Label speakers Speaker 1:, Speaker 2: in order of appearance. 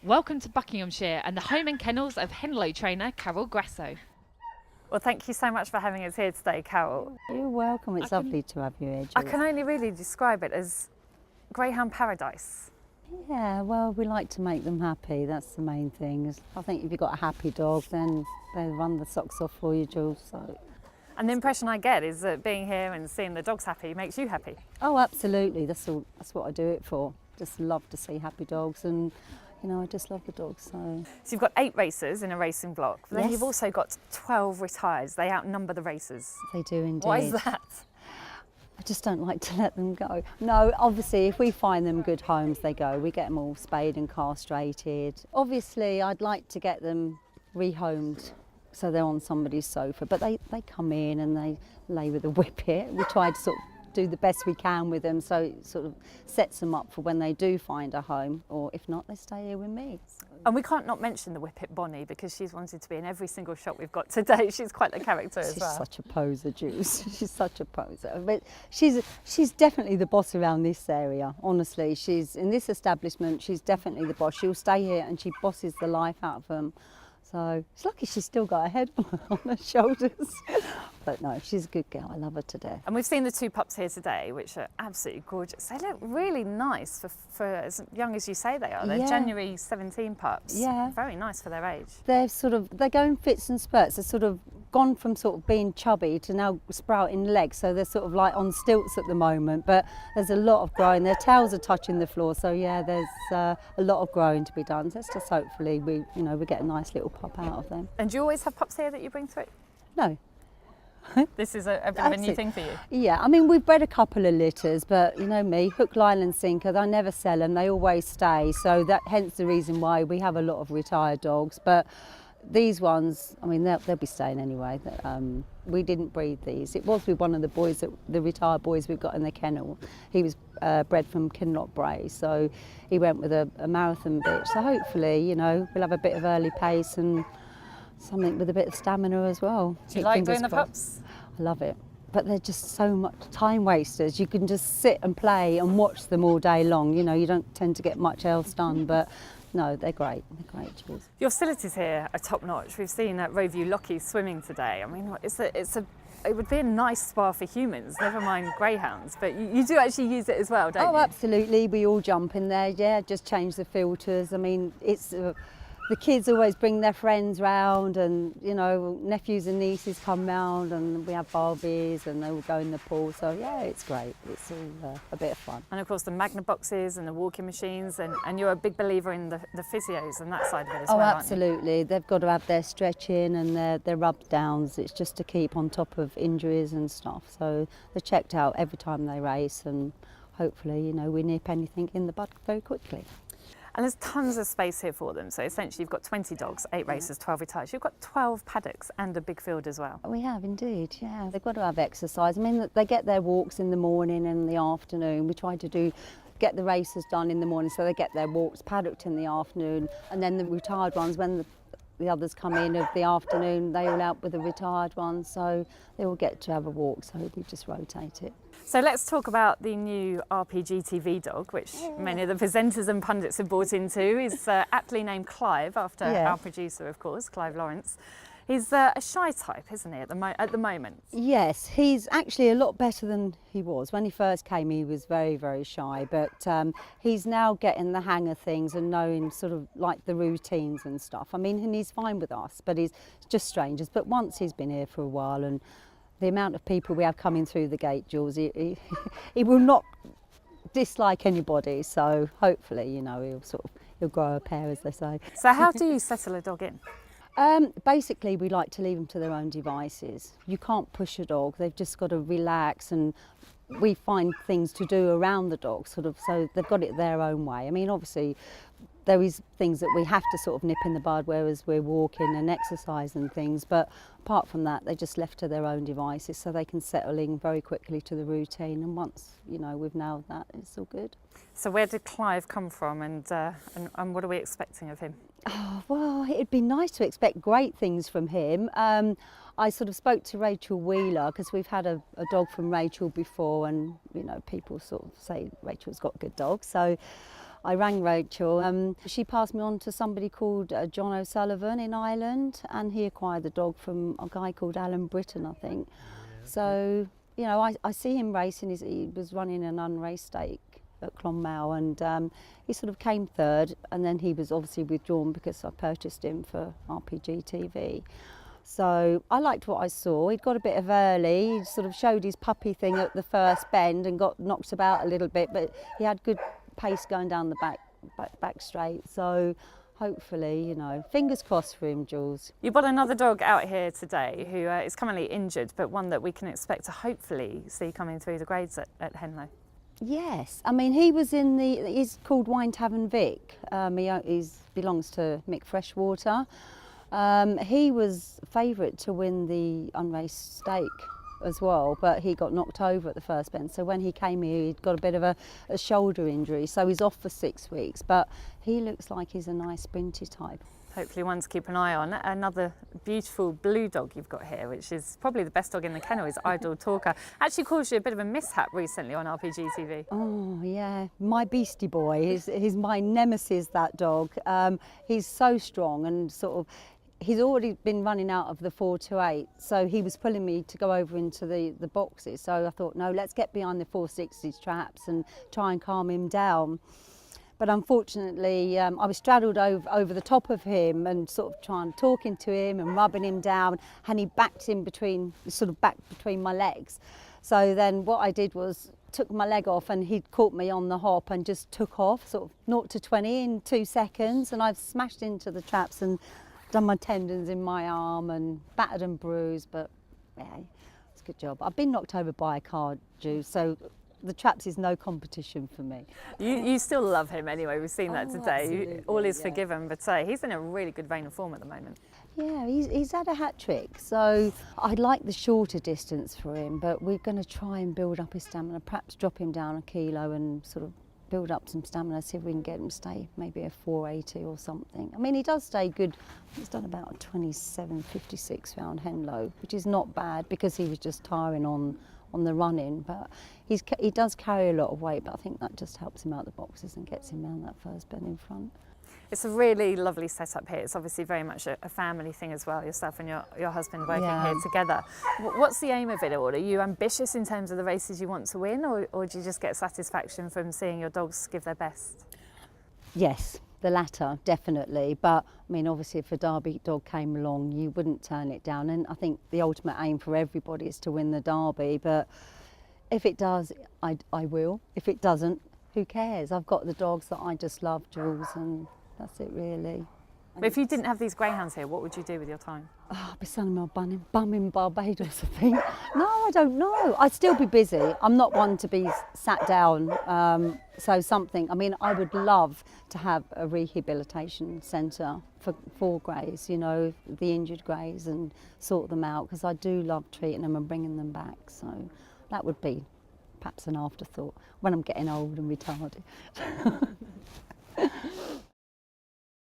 Speaker 1: Welcome to Buckinghamshire and the home and kennels of Henlow trainer Carol Grasso.
Speaker 2: Well, thank you so much for having us here today, Carol.
Speaker 3: You're welcome. It's lovely to have you here,
Speaker 2: I
Speaker 3: Jules.
Speaker 2: can only really describe it as Greyhound paradise.
Speaker 3: Yeah, well, we like to make them happy. That's the main thing. I think if you've got a happy dog, then they run the socks off for you, Jules. So.
Speaker 2: And the impression I get is that being here and seeing the dogs happy makes you happy.
Speaker 3: Oh, absolutely. That's what I do it for. Just love to see happy dogs, and I just love the dogs. So
Speaker 2: you've got 8 racers in a racing block, but then
Speaker 3: Yes.
Speaker 2: you've also got 12 retires. They outnumber the racers.
Speaker 3: they do indeed.
Speaker 2: Why is that?
Speaker 3: I just don't like to let them go. No, obviously, if we find them good homes, they go. We get them all spayed and castrated. Obviously, I'd like to get them rehomed so they're on somebody's sofa, but they come in and they lay with a whippet. We try to sort of do the best we can with them, so it sort of sets them up for when they do find a home, or if not, they stay here with me.
Speaker 2: And we can't not mention the whippet Bonnie, because she's wanted to be in every single shot we've got today. She's quite the character as well.
Speaker 3: She's such a poser, Juice. She's such a poser. But she's definitely the boss around this area, honestly. She's in this establishment, she's definitely the boss. She'll stay here and she bosses the life out of them. So it's lucky she's still got her head on her shoulders. But no, she's a good girl. I love her to death.
Speaker 2: And we've seen the 2 pups here today, which are absolutely gorgeous. They look really nice for as young as you say they are. They're
Speaker 3: Yeah.
Speaker 2: January 17 pups.
Speaker 3: Yeah.
Speaker 2: Very nice for their age.
Speaker 3: They go in fits and spurts. They're sort of gone from sort of being chubby to now sprouting legs. So they're sort of like on stilts at the moment, but there's a lot of growing. Their tails are touching the floor. So yeah, there's a lot of growing to be done. So it's just hopefully we get a nice little pup out of them.
Speaker 2: And do you always have pups here that you bring through?
Speaker 3: No.
Speaker 2: This is a bit of a new thing for you.
Speaker 3: Yeah, I mean, we've bred a couple of litters, but you know me, hook, line and sinker, they never sell them, they always stay. So hence the reason why we have a lot of retired dogs. But these ones, I mean, they'll be staying anyway. We didn't breed these. It was with one of the boys, the retired boys we've got in the kennel. He was bred from Kinloch Bray, so he went with a marathon bitch. So hopefully, we'll have a bit of early pace and something with a bit of stamina as well.
Speaker 2: Do you like doing the pups?
Speaker 3: I love it, but they're just so much time wasters. You can just sit and play and watch them all day long. You don't tend to get much else done, but no, they're great. They're great, Jules.
Speaker 2: Your facilities here are top notch. We've seen Roeview Lockie swimming today. I mean, it would be a nice spa for humans, never mind greyhounds, but you do actually use it as well, don't you?
Speaker 3: Oh, absolutely. We all jump in there. Yeah, just change the filters. I mean, it's. The kids always bring their friends round, and nephews and nieces come round, and we have Barbies and they all go in the pool. So yeah, it's great. It's all a bit of fun.
Speaker 2: And of course the magna boxes and the walking machines, and you're a big believer in the physios and that side of it as well, aren't you?
Speaker 3: Absolutely. They've got to have their stretching and their rub downs. It's just to keep on top of injuries and stuff. So they're checked out every time they race, and hopefully we nip anything in the bud very quickly.
Speaker 2: And there's tons of space here for them. So essentially you've got 20 dogs, 8 racers, 12 retires. You've got 12 paddocks and a big field as well.
Speaker 3: We have indeed, yeah. They've got to have exercise. I mean, they get their walks in the morning and the afternoon. We try to get the racers done in the morning, so they get their walks paddocked in the afternoon. And then the retired ones, when the others come in of the afternoon, they all out with the retired ones. So they all get to have a walk, so we just rotate it.
Speaker 2: So let's talk about the new RPG TV dog, which many of the presenters and pundits have bought into. He's aptly named Clive, after our producer, of course, Clive Lawrence. He's a shy type, isn't he, at the moment?
Speaker 3: Yes, he's actually a lot better than he was. When he first came, he was very, very shy, but he's now getting the hang of things and knowing sort of like the routines and stuff. I mean, and he's fine with us, but he's just strangers. But once he's been here for a while, and the amount of people we have coming through the gate, Jules, he will not dislike anybody. So hopefully, he'll grow a pair, as they say.
Speaker 2: So how do you settle a dog in?
Speaker 3: Basically, we like to leave them to their own devices. You can't push a dog. They've just got to relax, and we find things to do around the dog, sort of, so they've got it their own way. I mean, obviously, there is things that we have to sort of nip in the bud, whereas we're walking and exercise and things, but apart from that, they're just left to their own devices, so they can settle in very quickly to the routine, and once we've nailed that, it's all good.
Speaker 2: So where did Clive come from, and what are we expecting of him?
Speaker 3: Oh, well, it'd be nice to expect great things from him. I sort of spoke to Rachel Wheeler, because we've had a dog from Rachel before, and people sort of say Rachel's got a good dog, so I rang Rachel. She passed me on to somebody called John O'Sullivan in Ireland, and he acquired the dog from a guy called Alan Britton, I think. So, you know, I see him racing. He was running an unraced stake at Clonmel, and he sort of came third, and then he was obviously withdrawn because I purchased him for RPG TV. So I liked what I saw. He'd got a bit of early, he sort of showed his puppy thing at the first bend and got knocked about a little bit, but he had good pace going down the back straight. So hopefully, you know, fingers crossed for him, Jules.
Speaker 2: You've got another dog out here today who is currently injured, but one that we can expect to hopefully see coming through the grades at Henlow.
Speaker 3: Yes, I mean, he's called Wine Tavern Vic. He belongs to Mick Freshwater. He was favourite to win the unraced stake as well, but he got knocked over at the first bend. So when he came here, he'd got a bit of a shoulder injury, so he's off for 6 weeks. But he looks like he's a nice sprinty type.
Speaker 2: Hopefully one to keep an eye on. Another beautiful blue dog you've got here, which is probably the best dog in the kennel, is Idle Talker. Actually caused you a bit of a mishap recently on RPG TV.
Speaker 3: Oh yeah, my beastie boy. He's my nemesis, that dog. He's so strong and sort of, he's already been running out of the 4 to 8, so he was pulling me to go over into the boxes. So I thought, no, let's get behind the 460s traps and try and calm him down. But unfortunately, I was straddled over the top of him and sort of talking to him and rubbing him down, and he backed in between, sort of back between my legs. So then what I did was took my leg off, and he'd caught me on the hop and just took off, sort of 0 to 20 in 2 seconds, and I've smashed into the traps and done my tendons in my arm and battered and bruised, but yeah, it's a good job. I've been knocked over by a car, Jules, so the traps is no competition for me.
Speaker 2: You still love him anyway, we've seen that today.
Speaker 3: Absolutely,
Speaker 2: All is forgiven, but he's in a really good vein of form at the moment.
Speaker 3: Yeah, he's had a hat trick, so I'd like the shorter distance for him, but we're going to try and build up his stamina, perhaps drop him down a kilo and sort of build up some stamina, see if we can get him to stay maybe a 480 or something. I mean, he does stay good. He's done about a 27.56 round Henlow, which is not bad because he was just tiring on the run-in, but he does carry a lot of weight, but I think that just helps him out the boxes and gets him around that first bend in front.
Speaker 2: It's a really lovely setup here. It's obviously very much a family thing as well, yourself and your husband working here together. What's the aim of it all? Are you ambitious in terms of the races you want to win, or do you just get satisfaction from seeing your dogs give their best?
Speaker 3: Yes, the latter, definitely. But I mean, obviously if a Derby dog came along, you wouldn't turn it down. And I think the ultimate aim for everybody is to win the Derby. But if it does, I will. If it doesn't, who cares? I've got the dogs that I just love, Jules, and that's it really.
Speaker 2: But if you didn't have these greyhounds here, what would you do with your time?
Speaker 3: Oh, I'd be selling my bum in Barbados, I think. No, I don't know. I'd still be busy. I'm not one to be sat down. So something, I mean, I would love to have a rehabilitation centre for greys, you know, the injured greys, and sort them out, because I do love treating them and bringing them back. So that would be perhaps an afterthought when I'm getting old and retarded.